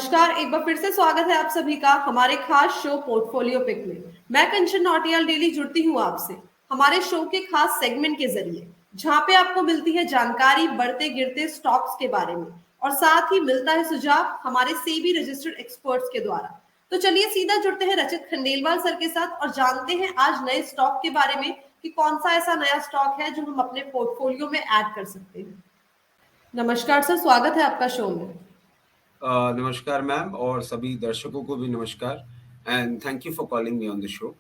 नमस्कार, एक बार फिर से स्वागत है आप सभी का हमारे खास शो पोर्टफोलियो पिक में। मैं कंचन नौटियाल डेली जुड़ती हूँ आपसे हमारे शो के खास सेगमेंट के जरिए, जहाँ पे आपको मिलती है जानकारी बढ़ते गिरते स्टॉक्स के बारे में और साथ ही मिलता है सुझाव हमारे सेबी रजिस्टर्ड एक्सपर्ट्स के द्वारा। तो चलिए सीधा जुड़ते हैं रचित खंडेलवाल सर के साथ और जानते हैं आज नए स्टॉक के बारे में कि कौन सा ऐसा नया स्टॉक है जो हम अपने पोर्टफोलियो में ऐड कर सकते हैं। नमस्कार सर, स्वागत है आपका शो में। नमस्कार मैम और सभी दर्शकों को भी नमस्कार and thank you for calling me on the show.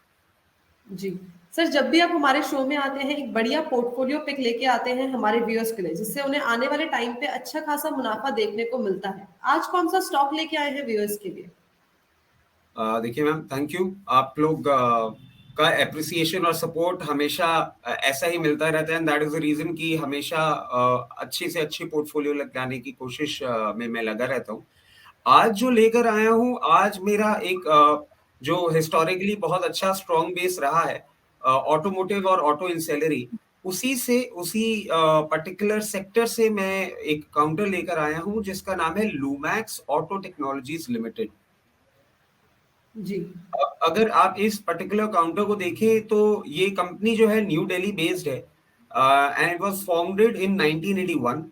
जी सर, जब भी आप हमारे शो में आते हैं एक बढ़िया पोर्टफोलियो पिक लेके आते हैं हमारे व्यूअर्स के लिए, जिससे उन्हें आने वाले टाइम पे अच्छा खासा मुनाफा देखने को मिलता है। आज कौन सा स्टॉक लेके आए हैं व्यूअर्स के लिए? देखिए मैम, थैंक यू। आप लोग का एप्रिसिएशन और सपोर्ट हमेशा ऐसा ही मिलता रहता है and that is the reason कि हमेशा अच्छी से अच्छी पोर्टफोलियो लगाने की कोशिश में मैं लगा रहता हूँ। आज जो लेकर आया हूँ, आज मेरा एक जो हिस्टोरिकली बहुत अच्छा स्ट्रॉन्ग बेस रहा है ऑटोमोटिव और ऑटो इंसेलरी, उसी पर्टिकुलर सेक्टर से मैं एक काउंटर लेकर आया हूँ जिसका नाम है लूमैक्स ऑटो टेक्नोलॉजीज लिमिटेड। जी अगर आप इस पर्टिकुलर काउंटर को देखें तो ये कंपनी जो है न्यू दिल्ली बेस्ड है and it was founded in 1981।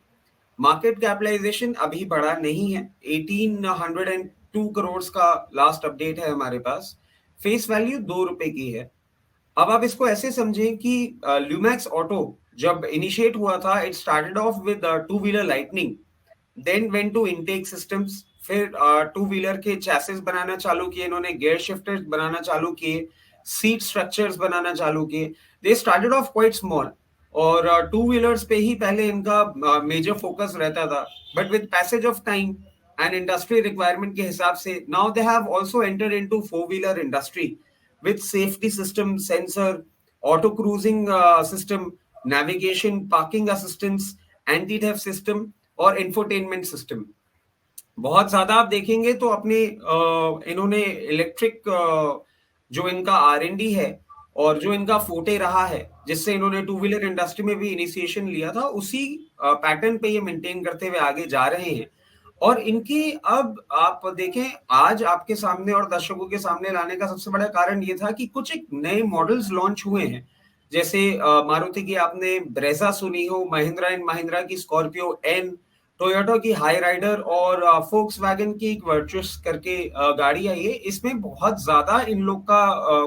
Market capitalisation अभी बड़ा नहीं है, 1802 करोड़ का लास्ट अपडेट है हमारे पास। फेस वैल्यू 2 रुपए की है। अब आप इसको ऐसे समझें कि ल्यूमैक्स ऑटो जब इनिशिएट हुआ था, it started off with two wheeler lighting, then went to intake systems, फिर टू व्हीलर के चैसेस बनाना चालू किए इन्होंने, गियर शिफ्टर्स बनाना चालू किए, सीट स्ट्रक्चर्स बनाना चालू किए। They started off quite small और टू व्हीलर्स पे ही पहले इनका मेजर फोकस रहता था, but with passage of time and industry requirement के हिसाब से now they have also entered into four wheeler industry with safety system, sensor, auto cruising system, navigation, parking assistance, anti-theft system और infotainment system। बहुत ज्यादा आप देखेंगे तो अपने इन्होंने इलेक्ट्रिक जो इनका R&D है और जो इनका फोटे रहा है जिससे इन्होंने टू व्हीलर इंडस्ट्री में भी इनिशिएशन लिया था, उसी पैटर्न पे ये मेंटेन करते हुए आगे जा रहे हैं। और इनकी अब आप देखें, आज आपके सामने और दर्शकों के सामने लाने का सबसे बड़ा कारण ये था कि कुछ एक नए मॉडल्स लॉन्च हुए हैं। जैसे मारुति की आपने ब्रेजा सुनी हो, महिंद्रा एंड महिंद्रा की स्कॉर्पियो एन, टोयोटा की हाई राइडर और फोक्सवैगन की एक वर्चुअस करके गाड़ी आई है। इसमें बहुत ज्यादा इन लोग का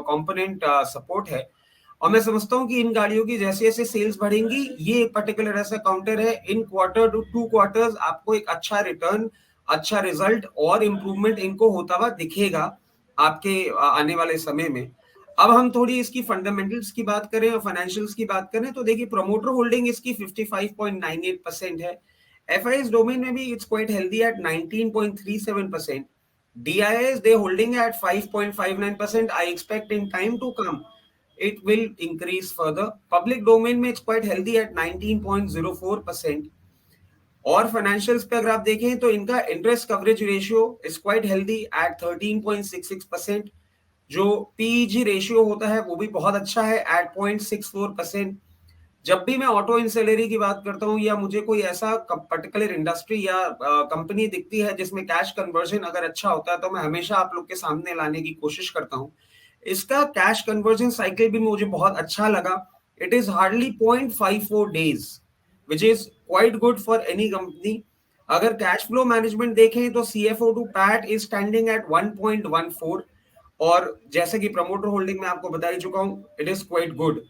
कंपोनेंट सपोर्ट है और मैं समझता हूँ कि इन गाड़ियों की जैसे जैसे सेल्स बढ़ेंगी, ये एक पर्टिकुलर ऐसा काउंटर है, इन क्वार्टर टू 2 क्वार्टर्स आपको एक अच्छा रिटर्न, अच्छा रिजल्ट और इम्प्रूवमेंट इनको होता हुआ दिखेगा आपके आने वाले समय में। अब हम थोड़ी इसकी फंडामेंटल्स की बात करें और फाइनेंशियल्स की बात करें तो देखिए, प्रमोटर होल्डिंग इसकी 55.98% है। FIS डोमेन में भी it's quite healthy eight 19.37%। DIS they holding at 5.59%. I expect in time to come it will increase further. Public domain में it's quite healthy at 19.04%। और फाइनेंशियल्स पे अगर आप देखें तो इनका interest coverage ratio is quite healthy eight 13.66%। जो PEG ratio होता है वो भी बहुत अच्छा है एट 0.64%। जब भी मैं ऑटो इंसेलरी की बात करता हूँ या मुझे कोई ऐसा पर्टिकुलर इंडस्ट्री या कंपनी दिखती है जिसमें कैश कन्वर्जन अगर अच्छा होता है तो मैं हमेशा आप लोग के सामने लाने की कोशिश करता हूँ। इसका कैश कन्वर्जन साइकिल भी मुझे बहुत अच्छा लगा। It is hardly 0.54 days which is quite good for any company. अगर कैश फ्लो मैनेजमेंट देखें तो CFO to PAT is standing at 1.14 और जैसे कि प्रमोटर होल्डिंग में आपको बता ही चुका हूं, इट इज क्वाइट गुड।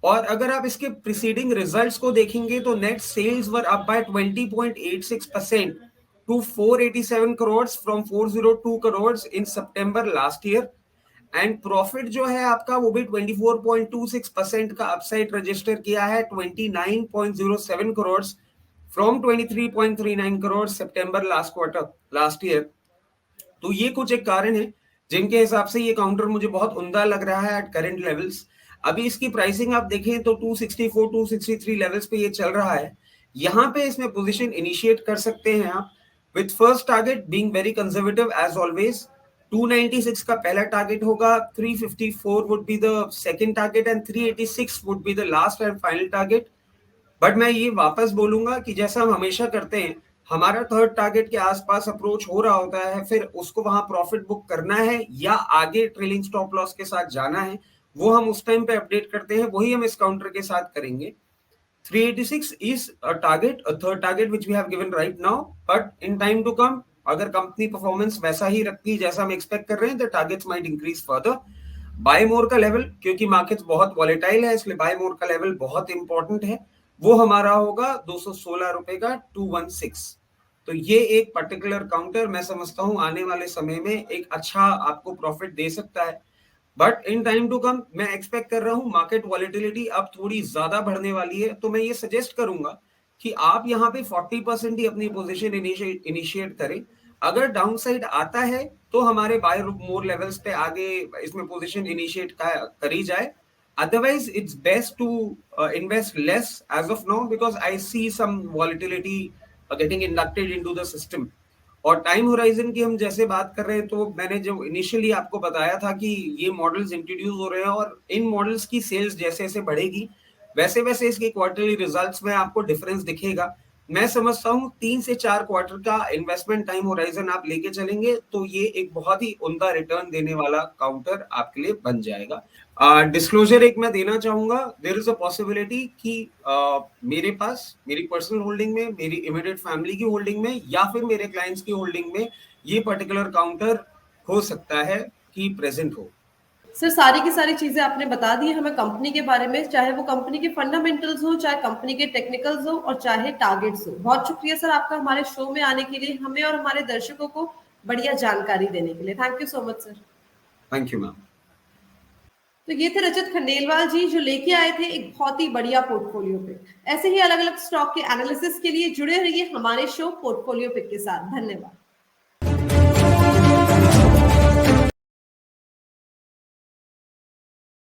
और अगर आप इसके प्रीसीडिंग रिजल्ट्स को देखेंगे तो net sales were up by 20.86% to 487 crore from 402 crore in September last year. And profit जो है आपका वो भी 24.26% का अपसाइड रजिस्टर किया है, 29.07 crore from 23.39 crore September last quarter last year. तो ये कुछ एक कारण है जिनके हिसाब से ये काउंटर मुझे बहुत उम्दा लग रहा है एट करंट लेवल्स। अभी इसकी प्राइसिंग आप देखें तो 264 263 लेवल्स पे ये चल रहा है। यहाँ पे इसमें पोजीशन इनिशिएट कर सकते हैं आप, with first target being very conservative as always. 296 का पहला टारगेट होगा, 354 would be the second target and 386 would be the last and final target. But मैं ये वापस बोलूंगा कि जैसा हम हमेशा करते हैं हमारा थर्ड टारगेट के आसपास अप्रोच हो रहा होता है, फिर उसको वहां प्रॉफिट बुक करना है या आगे ट्रेलिंग स्टॉप लॉस के साथ जाना है, वो हम उस टाइम पे अपडेट करते हैं, वही हम इस काउंटर के साथ करेंगे। 386 is a target, a third target which we have given right now, but in time to come, अगर कंपनी परफॉर्मेंस वैसा ही रखती है जैसा हम एक्सपेक्ट कर रहे हैं, तो targets might increase further. By more का लेवल, क्योंकि मार्केट्स बहुत वॉलेटाइल है, इसलिए बाय मोर का लेवल बहुत इंपॉर्टेंट है, वो हमारा होगा 216 रुपए का 216। तो ये एक पर्टिकुलर काउंटर मैं समझता हूं आने वाले समय में एक अच्छा आपको प्रॉफिट दे सकता है। But in time to come मैं एक्सपेक्ट कर रहा हूं मार्केट वॉलेटिलिटी अब थोड़ी ज्यादा बढ़ने वाली है, तो मैं ये सजेस्ट करूंगा कि आप यहाँ पे 40% ही अपनी पोजीशन इनिशिएट करें। अगर डाउन साइड आता है तो हमारे बाय मोर लेवल्स पे आगे इसमें पोजीशन इनिशिएट करी जाए। Otherwise, it's best to invest less as of now because I see some volatility getting inducted into the system. और टाइम होराइजन की हम जैसे बात कर रहे हैं, तो मैंने जो इनिशियली आपको बताया था कि ये मॉडल्स इंट्रोड्यूस हो रहे हैं और इन मॉडल्स की सेल्स जैसे जैसे बढ़ेगी वैसे वैसे इसके क्वार्टरली रिजल्ट्स में आपको डिफरेंस दिखेगा। मैं समझता हूँ 3 से 4 क्वार्टर का इन्वेस्टमेंट टाइम होराइजन आप लेके चलेंगे तो ये एक बहुत ही उम्दा रिटर्न देने वाला काउंटर आपके लिए बन जाएगा। डिस्क्लोजर एक मैं देना चाहूंगा, देयर इज अ पॉसिबिलिटी कि मेरे पास मेरी पर्सनल होल्डिंग में, मेरी इमीडिएट फैमिली की होल्डिंग में या फिर मेरे क्लाइंट्स की होल्डिंग में ये पर्टिकुलर काउंटर हो सकता है कि प्रेजेंट हो। सर सारी की सारी चीजें आपने बता दी हमें कंपनी के बारे में, चाहे वो कंपनी के फंडामेंटल्स हो, चाहे कंपनी के टेक्निकल्स हो और चाहे टारगेट्स हो। बहुत शुक्रिया सर आपका हमारे शो में आने के लिए, हमें और हमारे दर्शकों को बढ़िया जानकारी देने के लिए। Thank you so much sir. Thank you ma'am. तो ये थे रजत खंडेलवाल जी जो लेके आए थे एक बहुत ही बढ़िया पोर्टफोलियो पिक। ऐसे ही अलग अलग स्टॉक के एनालिसिस के लिए जुड़े रहिए हमारे शो पोर्टफोलियो पिक के साथ। धन्यवाद।